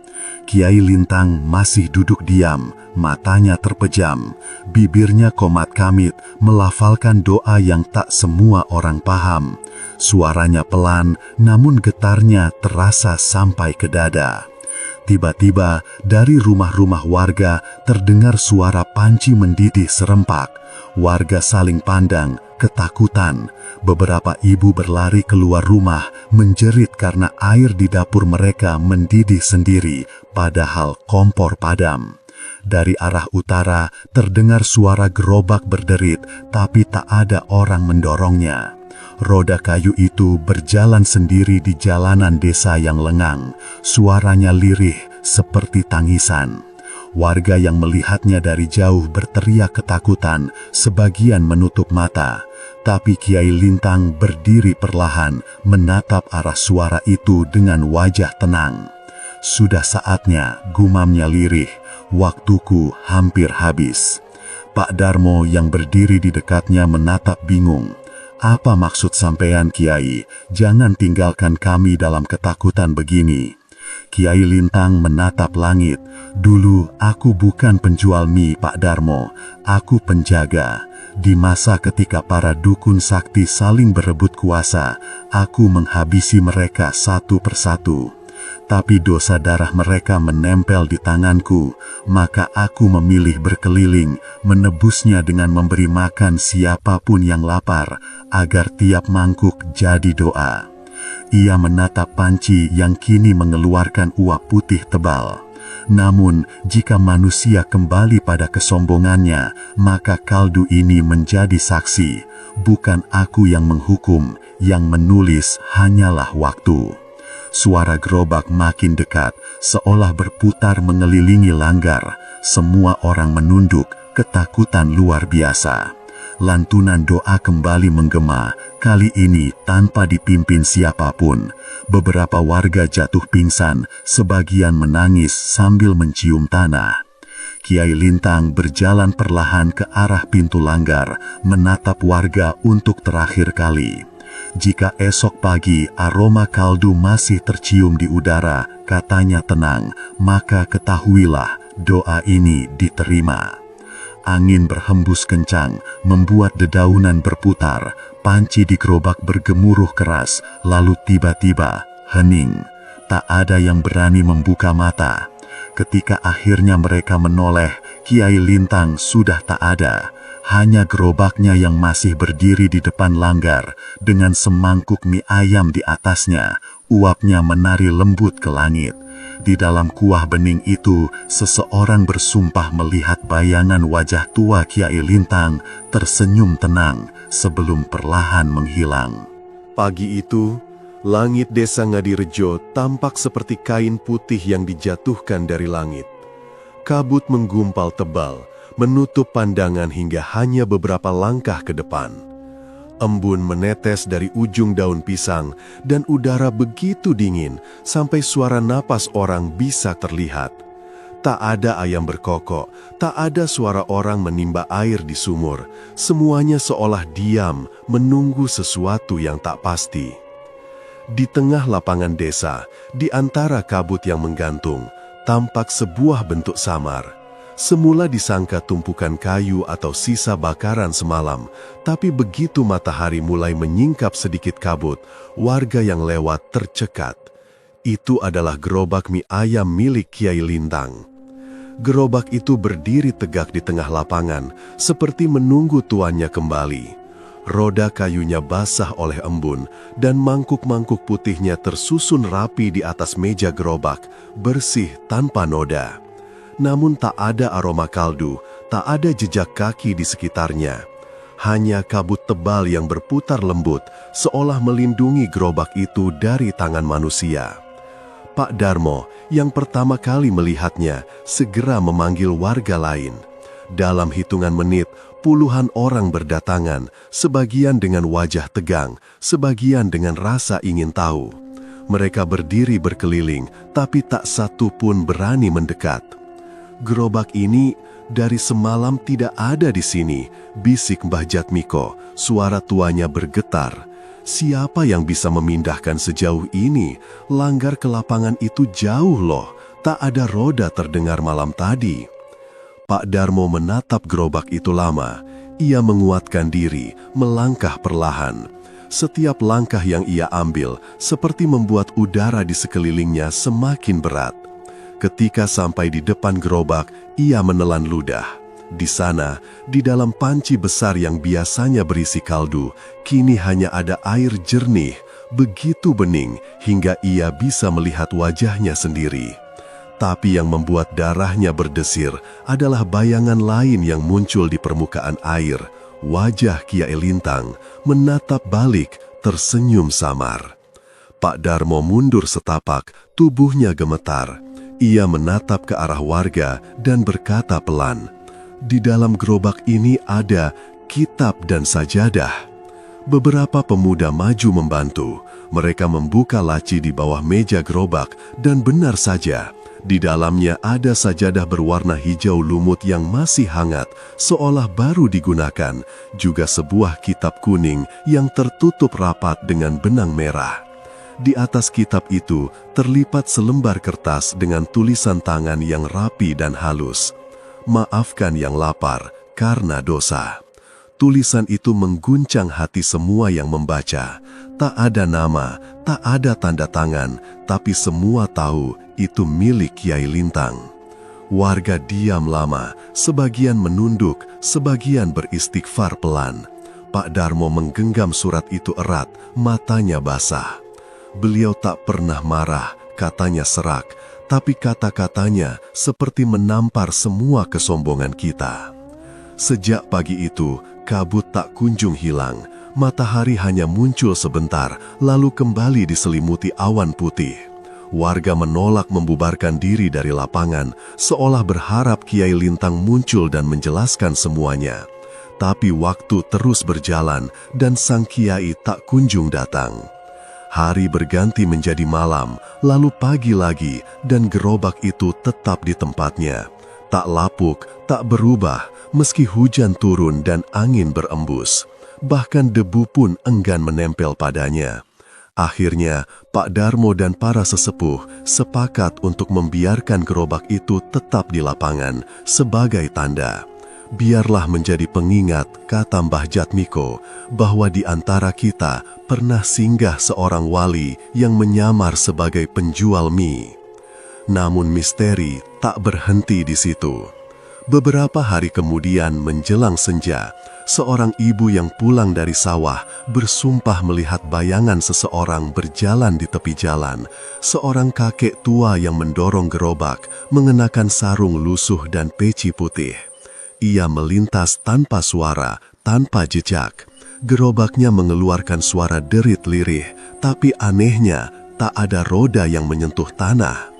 Speaker 4: Kiai Lintang masih duduk diam, matanya terpejam, bibirnya komat kamit, melafalkan doa yang tak semua orang paham. Suaranya pelan, namun getarnya terasa sampai ke dada. Tiba-tiba, dari rumah-rumah warga terdengar suara panci mendidih serempak. Warga saling pandang, ketakutan. Beberapa ibu berlari keluar rumah, menjerit karena air di dapur mereka mendidih sendiri, padahal kompor padam. Dari arah utara terdengar suara gerobak berderit, tapi tak ada orang mendorongnya. Roda kayu itu berjalan sendiri di jalanan desa yang lengang. Suaranya lirih seperti tangisan. Warga yang melihatnya dari jauh berteriak ketakutan, sebagian menutup mata. Tapi Kiai Lintang berdiri perlahan, menatap arah suara itu dengan wajah tenang. "Sudah saatnya," gumamnya lirih, "waktuku hampir habis." Pak Darmo yang berdiri di dekatnya menatap bingung. "Apa maksud sampean, Kiai? Jangan tinggalkan kami dalam ketakutan begini."
Speaker 3: Kiai Lintang menatap langit. Dulu aku bukan penjual mie, Pak Darmo. Aku penjaga. Di masa ketika para dukun sakti saling berebut kuasa, aku menghabisi mereka satu persatu. Tapi dosa darah mereka menempel di tanganku, maka aku memilih berkeliling, menebusnya dengan memberi makan siapapun yang lapar, agar tiap mangkuk jadi doa. Ia menatap panci yang kini mengeluarkan uap putih tebal. Namun, jika manusia kembali pada kesombongannya, maka kaldu ini menjadi saksi. Bukan aku yang menghukum, yang menulis hanyalah waktu. Suara gerobak makin dekat, seolah berputar mengelilingi langgar. Semua orang menunduk, ketakutan luar biasa. Lantunan doa kembali menggema, kali ini tanpa dipimpin siapapun. Beberapa warga jatuh pingsan, sebagian menangis sambil mencium tanah. Kiai Lintang berjalan perlahan ke arah pintu langgar, menatap warga untuk terakhir kali. Jika esok pagi aroma kaldu masih tercium di udara, katanya tenang, maka ketahuilah doa ini diterima. Angin berhembus kencang, membuat dedaunan berputar, panci di gerobak bergemuruh keras, lalu tiba-tiba hening. Tak ada yang berani membuka mata. Ketika akhirnya mereka menoleh, Kiai Lintang sudah tak ada. Hanya gerobaknya yang masih berdiri di depan langgar, dengan semangkuk mie ayam di atasnya, uapnya menari lembut ke langit. Di dalam kuah bening itu, seseorang bersumpah melihat bayangan wajah tua Kiai Lintang tersenyum tenang sebelum perlahan menghilang.
Speaker 1: Pagi itu, langit desa Ngadirejo tampak seperti kain putih yang dijatuhkan dari langit. Kabut menggumpal tebal, menutup pandangan hingga hanya beberapa langkah ke depan. Embun menetes dari ujung daun pisang dan udara begitu dingin sampai suara napas orang bisa terlihat. Tak ada ayam berkokok, tak ada suara orang menimba air di sumur. Semuanya seolah diam menunggu sesuatu yang tak pasti. Di tengah lapangan desa, di antara kabut yang menggantung, tampak sebuah bentuk samar. Semula disangka tumpukan kayu atau sisa bakaran semalam, tapi begitu matahari mulai menyingkap sedikit kabut, warga yang lewat tercekat. Itu adalah gerobak mie ayam milik Kiai Lintang. Gerobak itu berdiri tegak di tengah lapangan, seperti menunggu tuannya kembali. Roda kayunya basah oleh embun, dan mangkuk-mangkuk putihnya tersusun rapi di atas meja gerobak, bersih tanpa noda. Namun tak ada aroma kaldu, tak ada jejak kaki di sekitarnya. Hanya kabut tebal yang berputar lembut, seolah melindungi gerobak itu dari tangan manusia. Pak Darmo, yang pertama kali melihatnya, segera memanggil warga lain. Dalam hitungan menit, puluhan orang berdatangan, sebagian dengan wajah tegang, sebagian dengan rasa ingin tahu. Mereka berdiri berkeliling, tapi tak satu pun berani mendekat. "Gerobak ini dari semalam tidak ada di sini," bisik Mbah Jatmiko. Suara tuanya bergetar. "Siapa yang bisa memindahkan sejauh ini? Langgar ke lapangan itu jauh loh, tak ada roda terdengar malam tadi." Pak Darmo menatap gerobak itu lama. Ia menguatkan diri, melangkah perlahan. Setiap langkah yang ia ambil seperti membuat udara di sekelilingnya semakin berat. Ketika sampai di depan gerobak, ia menelan ludah. Di sana, di dalam panci besar yang biasanya berisi kaldu, kini hanya ada air jernih, begitu bening hingga ia bisa melihat wajahnya sendiri. Tapi yang membuat darahnya berdesir adalah bayangan lain yang muncul di permukaan air. Wajah Kiai Lintang menatap balik, tersenyum samar. Pak Darmo mundur setapak, tubuhnya gemetar. Ia menatap ke arah warga dan berkata pelan, "Di dalam gerobak ini ada kitab dan sajadah." Beberapa pemuda maju membantu. Mereka membuka laci di bawah meja gerobak dan benar saja, di dalamnya ada sajadah berwarna hijau lumut yang masih hangat, seolah baru digunakan, juga sebuah kitab kuning yang tertutup rapat dengan benang merah. Di atas kitab itu terlipat selembar kertas dengan tulisan tangan yang rapi dan halus. Maafkan yang lapar karena dosa. Tulisan itu mengguncang hati semua yang membaca. Tak ada nama, tak ada tanda tangan, tapi semua tahu itu milik Kiai Lintang. Warga diam lama, sebagian menunduk, sebagian beristighfar pelan. Pak Darmo menggenggam surat itu erat, matanya basah. Beliau tak pernah marah, katanya serak, tapi kata-katanya seperti menampar semua kesombongan kita. Sejak pagi itu, kabut tak kunjung hilang. Matahari hanya muncul sebentar, lalu kembali diselimuti awan putih. Warga menolak membubarkan diri dari lapangan, seolah berharap Kiai Lintang muncul dan menjelaskan semuanya. Tapi waktu terus berjalan, dan sang Kiai tak kunjung datang. Hari berganti menjadi malam, lalu pagi lagi, dan gerobak itu tetap di tempatnya. Tak lapuk, tak berubah, meski hujan turun dan angin berembus. Bahkan debu pun enggan menempel padanya. Akhirnya, Pak Darmo dan para sesepuh sepakat untuk membiarkan gerobak itu tetap di lapangan sebagai tanda. Biarlah menjadi pengingat, kata Mbah Jatmiko, bahwa di antara kita pernah singgah seorang wali yang menyamar sebagai penjual mie. Namun misteri tak berhenti di situ. Beberapa hari kemudian menjelang senja, seorang ibu yang pulang dari sawah bersumpah melihat bayangan seseorang berjalan di tepi jalan. Seorang kakek tua yang mendorong gerobak, mengenakan sarung lusuh dan peci putih. Ia melintas tanpa suara, tanpa jejak. Gerobaknya mengeluarkan suara derit lirih, tapi anehnya tak ada roda yang menyentuh tanah.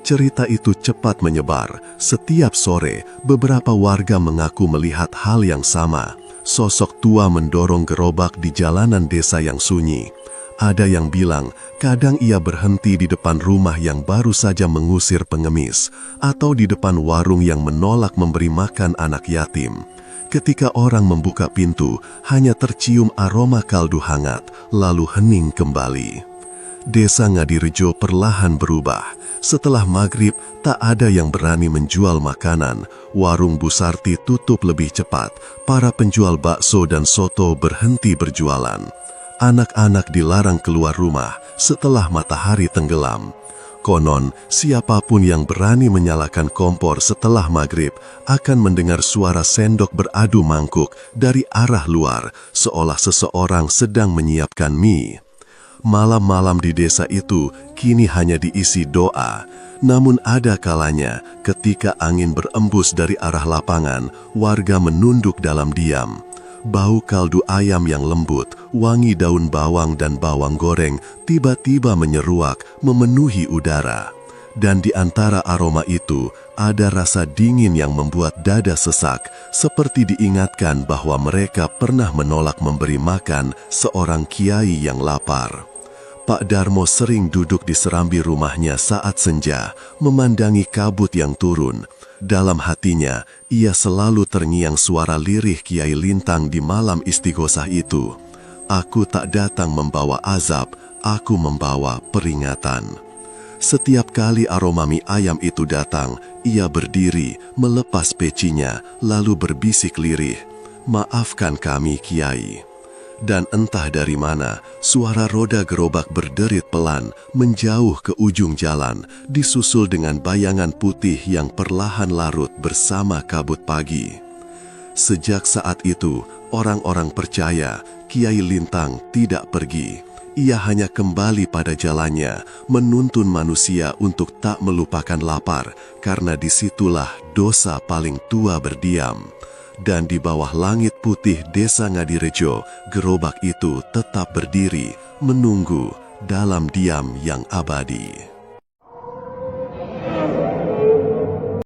Speaker 1: Cerita itu cepat menyebar. Setiap sore, beberapa warga mengaku melihat hal yang sama. Sosok tua mendorong gerobak di jalanan desa yang sunyi. Ada yang bilang, kadang ia berhenti di depan rumah yang baru saja mengusir pengemis, atau di depan warung yang menolak memberi makan anak yatim. Ketika orang membuka pintu, hanya tercium aroma kaldu hangat, lalu hening kembali. Desa Ngadirejo perlahan berubah. Setelah maghrib, tak ada yang berani menjual makanan. Warung Bu Sarti tutup lebih cepat. Para penjual bakso dan soto berhenti berjualan. Anak-anak dilarang keluar rumah setelah matahari tenggelam. Konon, siapapun yang berani menyalakan kompor setelah maghrib akan mendengar suara sendok beradu mangkuk dari arah luar, seolah seseorang sedang menyiapkan mie. Malam-malam di desa itu kini hanya diisi doa. Namun ada kalanya ketika angin berembus dari arah lapangan, warga menunduk dalam diam. Bau kaldu ayam yang lembut, wangi daun bawang dan bawang goreng tiba-tiba menyeruak memenuhi udara. Dan di antara aroma itu ada rasa dingin yang membuat dada sesak, seperti diingatkan bahwa mereka pernah menolak memberi makan seorang kiai yang lapar. Pak Darmo sering duduk di serambi rumahnya saat senja, memandangi kabut yang turun. Dalam hatinya, ia selalu terngiang suara lirih Kiai Lintang di malam istighosah itu. Aku tak datang membawa azab, aku membawa peringatan. Setiap kali aroma mie ayam itu datang, ia berdiri, melepas pecinya, lalu berbisik lirih, "Maafkan kami, Kiai." Dan entah dari mana, suara roda gerobak berderit pelan, menjauh ke ujung jalan, disusul dengan bayangan putih yang perlahan larut bersama kabut pagi. Sejak saat itu, orang-orang percaya Kiai Lintang tidak pergi. Ia hanya kembali pada jalannya, menuntun manusia untuk tak melupakan lapar, karena disitulah dosa paling tua berdiam. Dan di bawah langit putih desa Ngadirejo, gerobak itu tetap berdiri, menunggu dalam diam yang abadi.